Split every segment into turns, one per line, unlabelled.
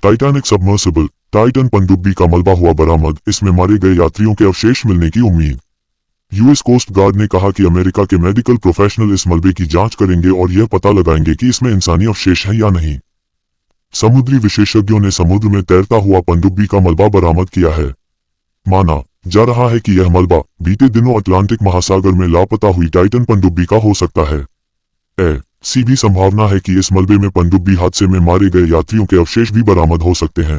Titanic submersible Titan पनडुब्बी का मलबा हुआ बरामद, इसमें मारे गए यात्रियों के अवशेष मिलने की उम्मीद। यूएस कोस्ट गार्ड ने कहा कि अमेरिका के मेडिकल प्रोफेशनल इस मलबे की जांच करेंगे और यह पता लगाएंगे कि इसमें इंसानी अवशेष हैं या नहीं। समुद्री विशेषज्ञों ने समुद्र में तैरता हुआ पनडुब्बी का मलबा बरामद किया है। माना जा रहा है कि यह मलबा बीते दिनों अटलांटिक महासागर में लापता हुई टाइटन पनडुब्बी का हो सकता है। ऐसी भी संभावना है कि इस मलबे में पनडुब्बी हादसे में मारे गए यात्रियों के अवशेष भी बरामद हो सकते हैं।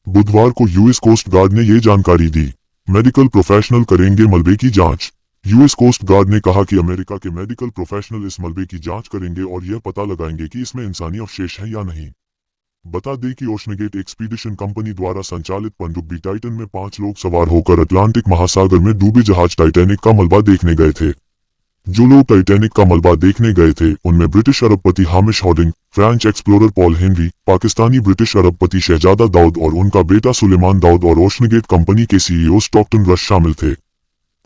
बुधवार को यूएस कोस्ट गार्ड ने ये जानकारी दी। मेडिकल प्रोफेशनल करेंगे मलबे की जांच। यूएस कोस्ट गार्ड ने कहा कि अमेरिका के मेडिकल प्रोफेशनल इस मलबे की जांच करेंगे और यह पता लगाएंगे कि इसमें इंसानी अवशेष हैं या नहीं। बता दें कि ओशनगेट एक्सपीडिशन कंपनी द्वारा संचालित पनडुब्बी टाइटन में 5 लोग सवार होकर अटलांटिक महासागर में डूबे जहाज टाइटैनिक का मलबा देखने गए थे। जो लोग टाइटैनिक का मलबा देखने गए थे उनमें ब्रिटिश अरबपति Hamish Hardinge, French explorer Paul Henry, Pakistani British अरबपति शहजादा दाऊद और उनका बेटा सुलेमान दाऊद और ओशनगेट कंपनी के सीईओ स्टॉकटन रश शामिल थे।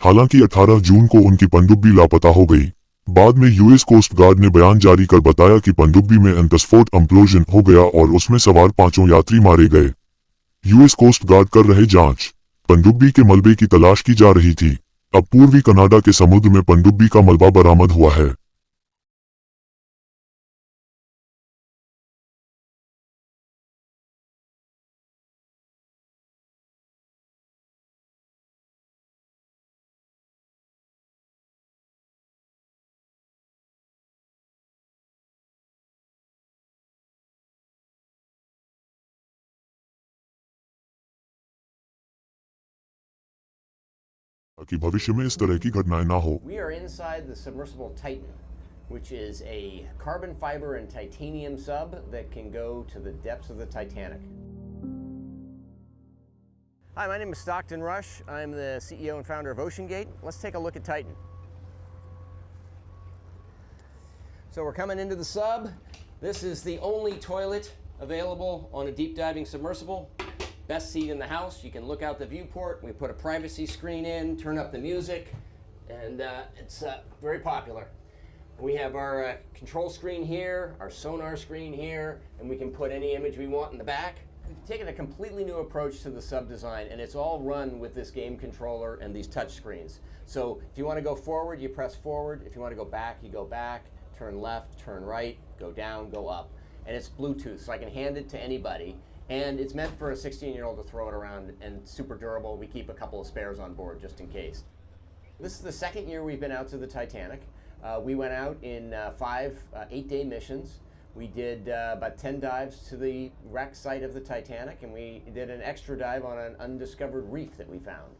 हालांकि 18 जून को उनकी पनडुब्बी लापता हो गई। बाद में यूएस कोस्ट गार्ड ने बयान जारी कर बताया कि पनडुब्बी में एंटस्फोर्ट इम्प्लोजन हो गया और उसमें सवार 5 यात्री मारे गए। यूएस कोस्ट गार्ड कर रहे जांच। पनडुब्बी के मलबे की तलाश की जा रही थी। अब पूर्वी कनाडा के समुद्र में पनडुब्बी का मलबा बरामद हुआ है। ताकि भविष्य में इस तरह की घटनाएं ना हो।
We are inside the submersible Titan, which is a carbon fiber and titanium sub that can go to the depths of the Titanic. Hi, my name is Stockton Rush. I'm the CEO and founder of OceanGate. Let's take a look at Titan. So we're coming into the sub. This is the only toilet available on a deep diving submersible. Best seat in the house. You can look out the viewport. We put a privacy screen in, turn up the music, and it's very popular. We have our control screen here, our sonar screen here, and we can put any image we want in the back. We've taken a completely new approach to the sub design, and it's all run with this game controller and these touch screens. So if you want to go forward, you press forward. If you want to go back, you go back. Turn left, turn right, go down, go up. And it's Bluetooth, so I can hand it to anybody. And it's meant for a 16-year-old to throw it around, and super durable. We keep a couple of spares on board just in case. This is the second year we've been out to the Titanic. We went out in 5 8-day missions. We did about 10 dives to the wreck site of the Titanic, and we did an extra dive on an undiscovered reef that we found.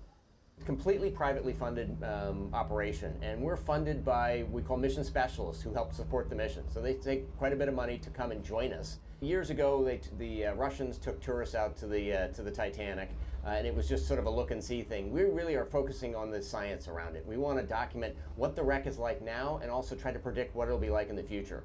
Completely privately funded operation, and we're funded by we call mission specialists who help support the mission. So they take quite a bit of money to come and join us. Years ago, the Russians took tourists out to the Titanic, and it was just sort of a look and see thing. We really are focusing on the science around it. We want to document what the wreck is like now, and also try to predict what it'll be like in the future.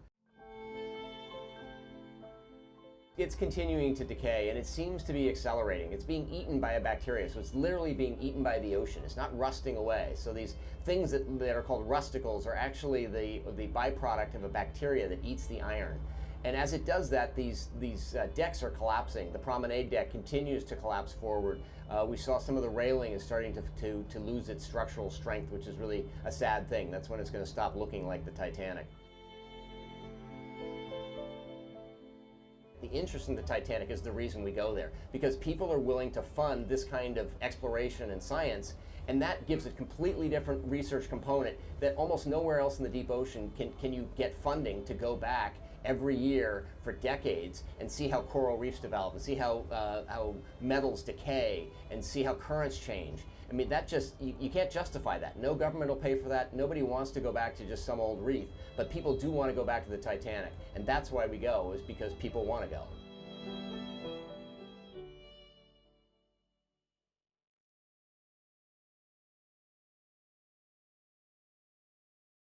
It's continuing to decay, and it seems to be accelerating. It's being eaten by a bacteria, so it's literally being eaten by the ocean. It's not rusting away. So these things that are called rusticles are actually the byproduct of a bacteria that eats the iron. And as it does that, these decks are collapsing. The promenade deck continues to collapse forward. We saw some of the railing is starting to lose its structural strength, which is really a sad thing. That's when it's going to stop looking like the Titanic. The interest in the Titanic is the reason we go there, because people are willing to fund this kind of exploration and science, and that gives a completely different research component that almost nowhere else in the deep ocean can you get funding to go back every year for decades and see how coral reefs develop and see how metals decay and see how currents change. I mean, that just, you can't justify that. No government will pay for that. Nobody wants to go back to just some old reef, but people do want to go back to the Titanic. And that's why we go, is because people want to go.